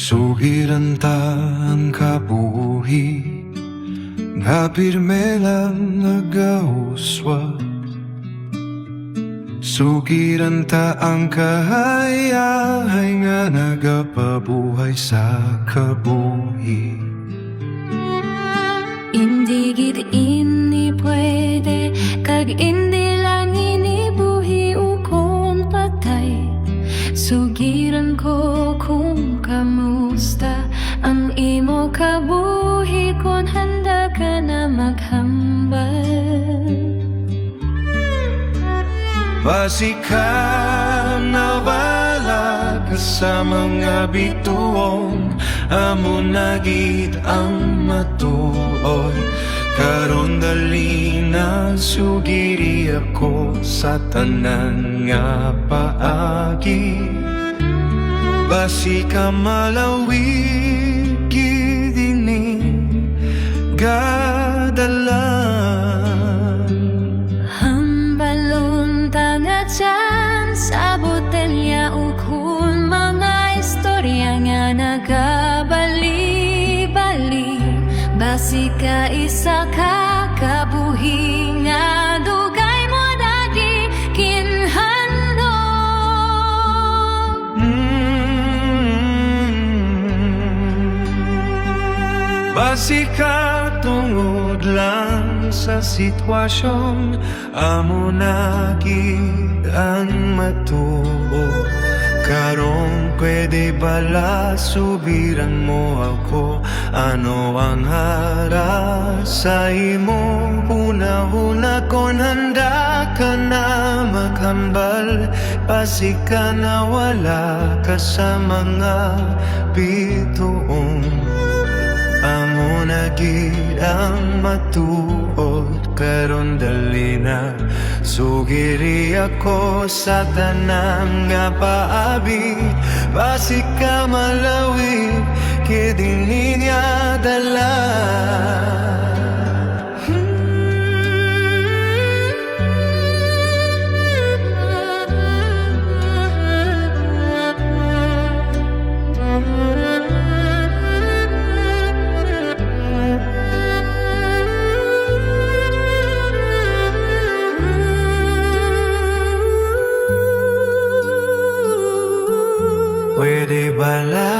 Sugiran ta ang kabuhi, nga pirme lang nagauswa. Sugiran ta ang kahayahay, nga nagapabuhay sa kabuhi. Hindi gid ini pwede, kag hindi lang inibuhi ukon patay. Sugiran ko kung kamusta ang imo kabuhi, kung handa ka na maghambal. Basi ka nawala ka sa mga bituon, amo nagid ang matuon. Karon dali na sugiri ako sa tanan nga paagi. Basi ka malawig gid ini gadalan. Hambalon tanga dyan sa botelya, ukon mga istorya nga nagabali-bali. Basi ka isa ka kabuhi, nga dugay mo dagi kinhandog. Basi ka tungod lang sa sitwasyon, amo nagid ang matuo. Karong pwede bala subiran mo ako, ano ang hara sa imo? Una-una kon handa ka na maghambal. Basi ka nawala ka sa mga bituon, amo nagid ang matuod. Karon dali na sugiri ako sa tanan nga paabi. Basi ka malawig kid ini niya dala. Pwede bala